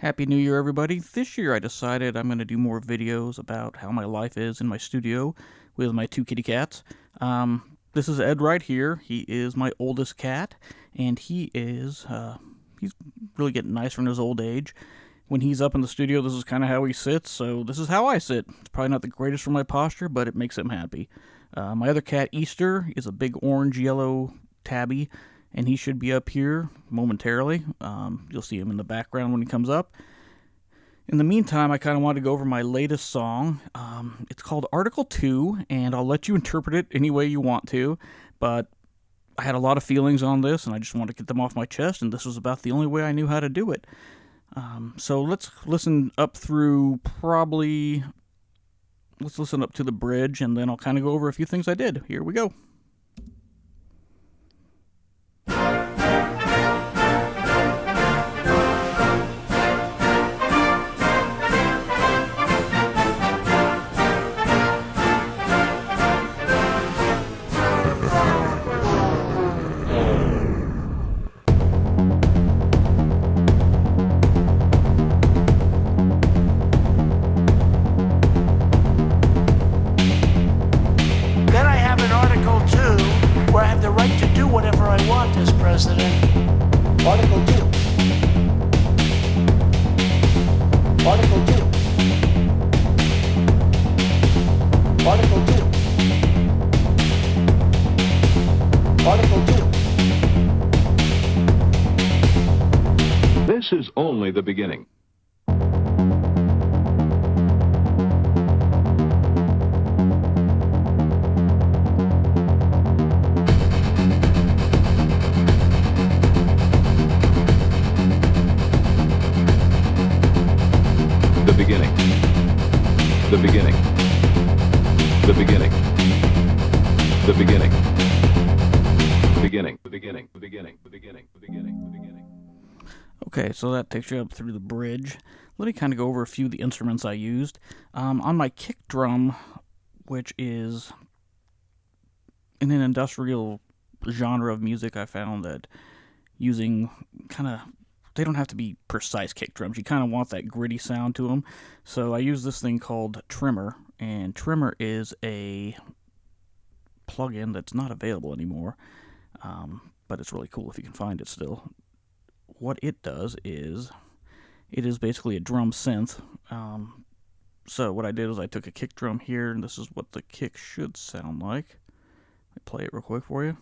Happy New Year, everybody. This year I decided I'm going to do more videos about how my life is in my studio with my two kitty cats. This is Ed right here. He is my oldest cat, and he's really getting nicer in his old age. When he's up in the studio, this is kind of how he sits, so this is how I sit. It's probably not the greatest for my posture, but it makes him happy. My other cat, Easter, is a big orange-yellow tabby, and he should be up here momentarily. You'll see him in the background when he comes up. In the meantime, I kind of want to go over my latest song. It's called Article 2, and I'll let you interpret it any way you want to, but I had a lot of feelings on this, and I just wanted to get them off my chest, and this was about the only way I knew how to do it. So let's listen up through let's listen up to the bridge, and then I'll kind of go over a few things I did. Here we go. Then I have an Article 2 where I have the right to do whatever I want as president. Article 2. Article 2. Article 2. Article 2. This is only the beginning. The beginning. The beginning. The beginning. The beginning. The beginning. The beginning. The beginning. The beginning. The beginning. The beginning. Okay, so that takes you up through the bridge. Let me kind of go over a few of the instruments I used. On my kick drum, which is in an industrial genre of music, I found that using they don't have to be precise kick drums. You kind of want that gritty sound to them. So I use this thing called Trimmer, and Trimmer is a plugin that's not available anymore, but it's really cool if you can find it still. What it does is, it is basically a drum synth. So what I did is I took a kick drum here, and this is what the kick should sound like. Let me play it real quick for you.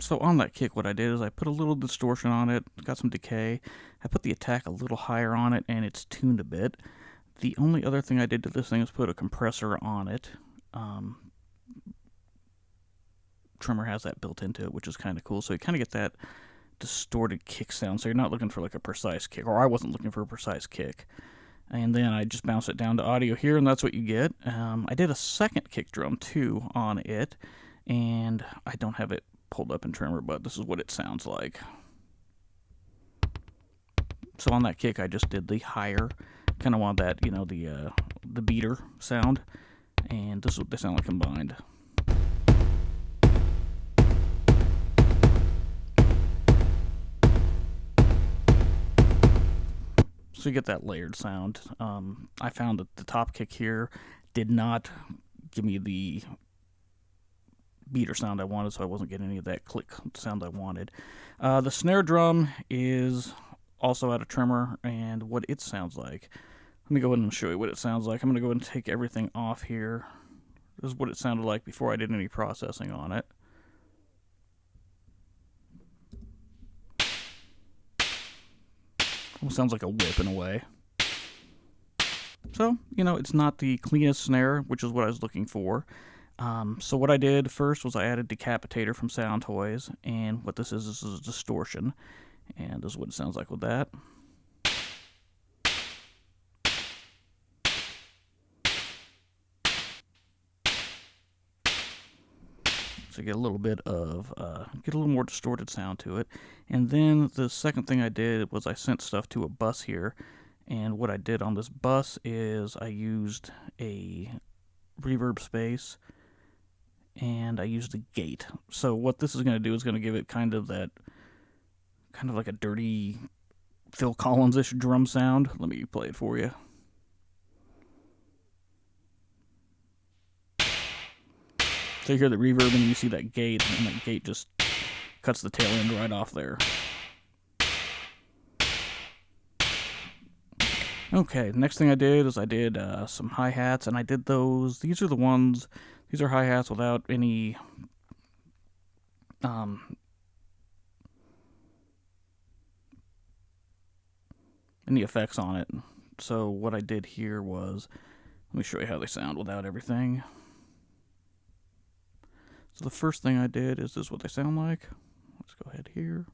So on that kick, what I did is I put a little distortion on it, got some decay. I put the attack a little higher on it, and it's tuned a bit. The only other thing I did to this thing is put a compressor on it. Trimmer has that built into it, which is kind of cool. So you kind of get that distorted kick sound. So you're not looking for like a precise kick, or I wasn't looking for a precise kick. And then I just bounce it down to audio here, and that's what you get. I did a second kick drum too on it, and I don't have it pulled up in Trimmer, but this is what it sounds like. So on that kick, I just did the higher, kind of want that, the beater sound, and this is what they sound like combined. So you get that layered sound. I found that the top kick here did not give me the beater sound I wanted, so I wasn't getting any of that click sound I wanted. The snare drum is also out of Trimmer, and what it sounds like. Let me go ahead and show you what it sounds like. I'm going to go ahead and take everything off here. This is what it sounded like before I did any processing on it. Almost sounds like a whip in a way. So, it's not the cleanest snare, which is what I was looking for. So what I did first was I added Decapitator from Sound Toys, and what this is a distortion, and this is what it sounds like with that. So you get a little bit of, get a little more distorted sound to it. And then the second thing I did was I sent stuff to a bus here, And what I did on this bus is I used a reverb space and I used a gate. So what this is going to do is going to give it kind of like a dirty Phil Collins-ish drum sound. Let me play it for you. So you hear the reverb and you see that gate, and that gate just cuts the tail end right off there. Okay, next thing I did is I did some hi-hats, and I did those. These are hi-hats without any effects on it. So what I did here was, let me show you how they sound without everything. So the first thing I did is this is what they sound like. Let's go ahead here.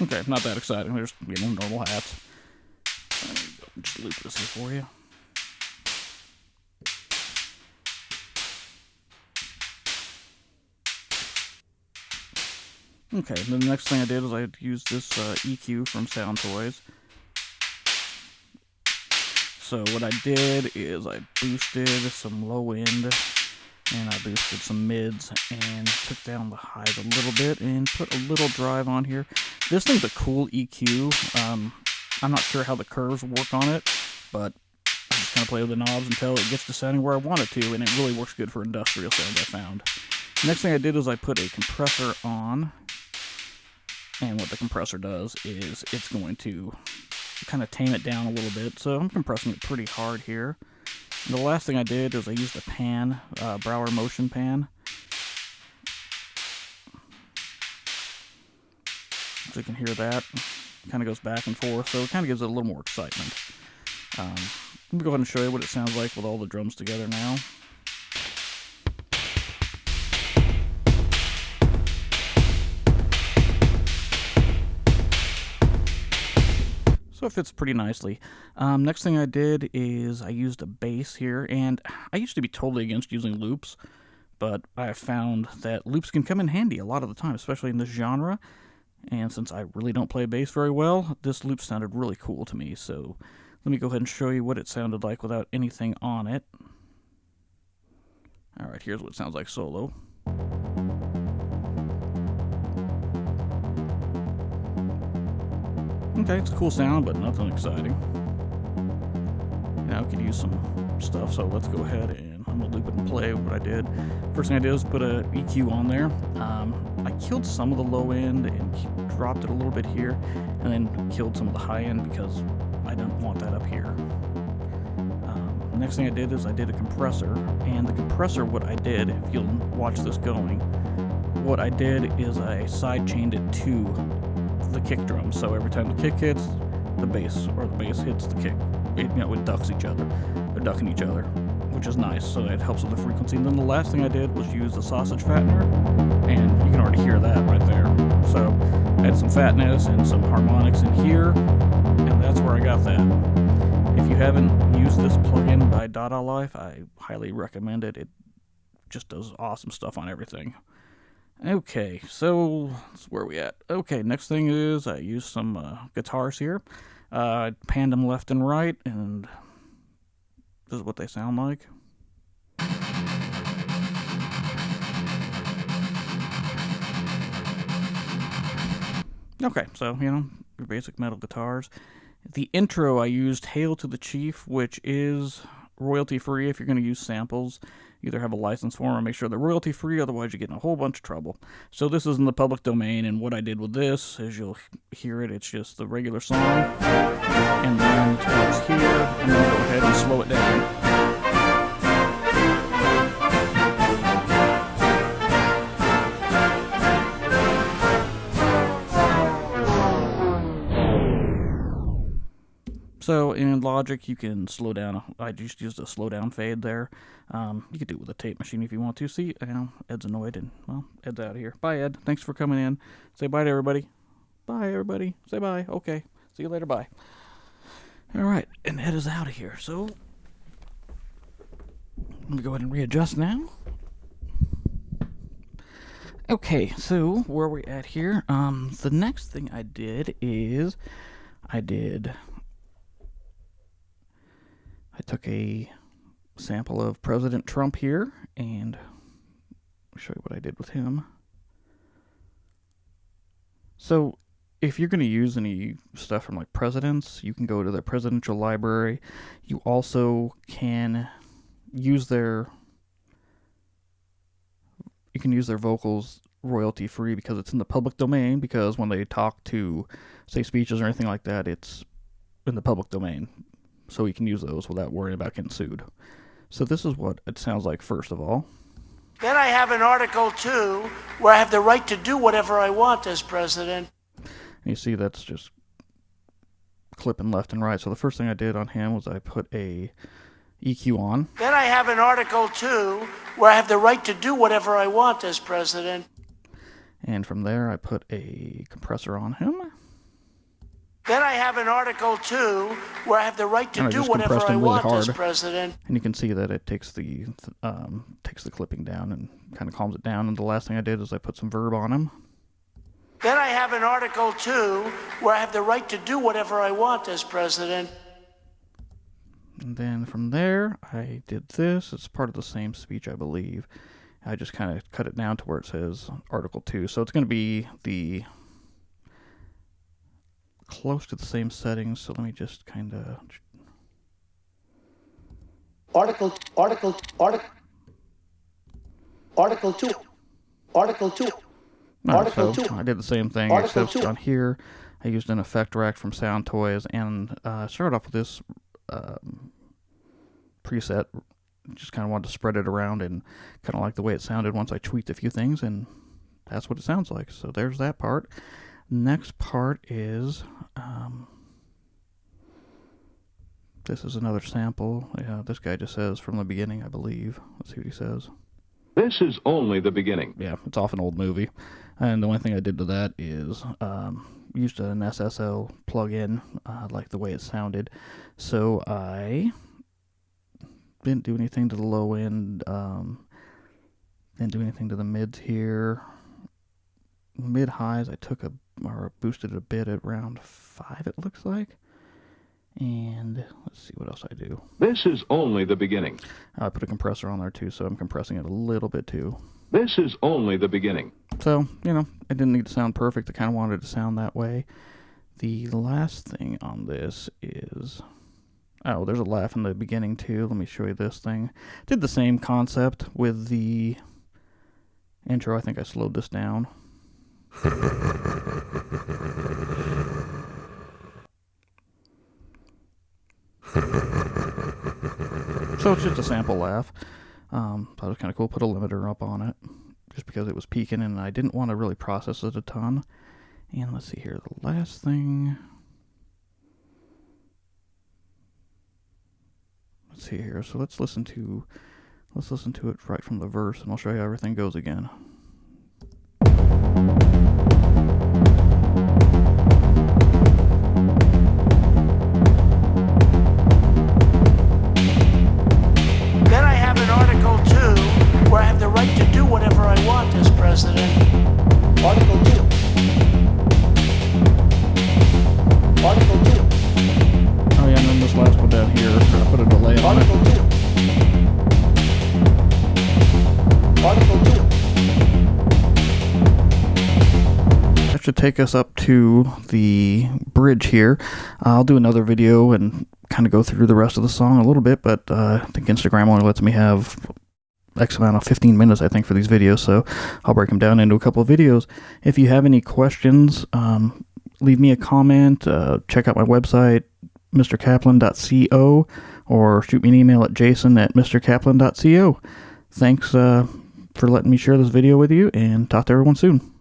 Okay, not that exciting. There's, normal hats. Let me just loop this here for you. Okay, then the next thing I did is I used this EQ from Sound Toys. So what I did is I boosted some low end, and I boosted some mids, and took down the highs a little bit, and put a little drive on here. This thing's a cool EQ. I'm not sure how the curves work on it, but I just kind of play with the knobs until it gets to sounding where I want it to, and it really works good for industrial sound, I found. Next thing I did is I put a compressor on, and what the compressor does is it's going to kind of tame it down a little bit. So I'm compressing it pretty hard here. And the last thing I did is I used a pan, Brauer Motion pan. So you can hear that. It kind of goes back and forth, so it kind of gives it a little more excitement. Let me go ahead and show you what it sounds like with all the drums together now. So it fits pretty nicely. Next thing I did is I used a bass here, and I used to be totally against using loops, but I have found that loops can come in handy a lot of the time, especially in this genre. And since I really don't play bass very well, this loop sounded really cool to me. So let me go ahead and show you what it sounded like without anything on it. Alright, here's what it sounds like solo. Okay, it's a cool sound, but nothing exciting. Now I could use some stuff, so let's go ahead and I'm going to loop it and play what I did. First thing I did was put a EQ on there. I killed some of the low end and dropped it a little bit here, and then killed some of the high end because I don't want that up here. Next thing I did is I did a compressor, and the compressor, what I did, if you'll watch this going, what I did is I side chained it to the kick drum, so every time the kick hits the bass, or the bass hits the kick, it ducks each other. They're ducking each other, which is nice, so it helps with the frequency. And then the last thing I did was use the sausage fattener, and you can already hear that right there. So I had some fatness and some harmonics in here, and that's where I got that. If you haven't used this plugin by Dada Life, I highly recommend it. It just does awesome stuff on everything. Okay, so that's where we at. Okay, next thing is I used some guitars here. I panned them left and right, and this is what they sound like. Okay, so, your basic metal guitars. The intro, I used Hail to the Chief, which is royalty-free if you're going to use samples. Either have a license for them or make sure they're royalty-free, otherwise you get in a whole bunch of trouble. So this is in the public domain, and what I did with this, as you'll hear it, it's just the regular song, and then towards here, I'm going to go ahead and slow it down. So in Logic, you can slow down. I just used a slow down fade there. You could do it with a tape machine if you want to. See, Ed's annoyed, and well, Ed's out of here. Bye, Ed. Thanks for coming in. Say bye to everybody. Bye, everybody. Say bye. Okay. See you later. Bye. All right, and Ed is out of here. So let me go ahead and readjust now. Okay, so where are we at here? The next thing I did is I took a sample of President Trump here, and I'll show you what I did with him. So if you're going to use any stuff from like presidents, you can go to the presidential library. You also can use their vocals royalty free because it's in the public domain, because when they talk to say speeches or anything like that, it's in the public domain. So you can use those without worrying about getting sued. So this is what it sounds like first of all. Then I have an Article 2 where I have the right to do whatever I want as president. You see that's just clipping left and right. So the first thing I did on him was I put a EQ on. Then I have an Article 2 where I have the right to do whatever I want as president. And from there I put a compressor on him. Then I have an Article 2 where I have the right to do whatever I want as president. And you can see that it takes the clipping down and kind of calms it down. And the last thing I did is I put some verb on him. Then I have an Article 2 where I have the right to do whatever I want as president. And then from there, I did this. It's part of the same speech, I believe. I just kind of cut it down to where it says Article 2. So it's going to be close to the same settings. So let me just kind of... Article 2. So I did the same thing, except on here, I used an effect rack from Sound Toys, and I started off with this preset. Just kind of wanted to spread it around and kind of like the way it sounded once I tweaked a few things, and that's what it sounds like. So there's that part. Next part is this is another sample. Yeah, this guy just says from the beginning, I believe. Let's see what he says. This is only the beginning. Yeah, it's off an old movie. And the only thing I did to that is used an SSL plugin, like the way it sounded. So I didn't do anything to the low end, didn't do anything to the mids here. Mid-highs, I boosted it a bit at around 5, it looks like. And let's see what else I do. This is only the beginning. I put a compressor on there too, so I'm compressing it a little bit too. This is only the beginning. So, it didn't need to sound perfect. I kind of wanted it to sound that way. The last thing on this is... Oh, there's a laugh in the beginning too. Let me show you this thing. Did the same concept with the intro. I think I slowed this down. So it's just a sample laugh. Thought it was kind of cool. Put a limiter up on it just because it was peaking and I didn't want to really process it a ton. And let's see here, the last thing. Let's see here. So let's listen to it right from the verse, and I'll show you how everything goes again. Then I have an Article 2 where I have the right to do whatever I want as president. Article 2. Article 2. Oh yeah, and then this last one down here, I put a delay on it. Article 2. Article 2. That should take us up to the bridge here. I'll do another video and kind of go through the rest of the song a little bit, but I think Instagram only lets me have X amount of 15 minutes, I think, for these videos, so I'll break them down into a couple of videos. If you have any questions, leave me a comment, check out my website, mrkaplan.co, or shoot me an email at jason@mrkaplan.co. Thanks for letting me share this video with you, and talk to everyone soon.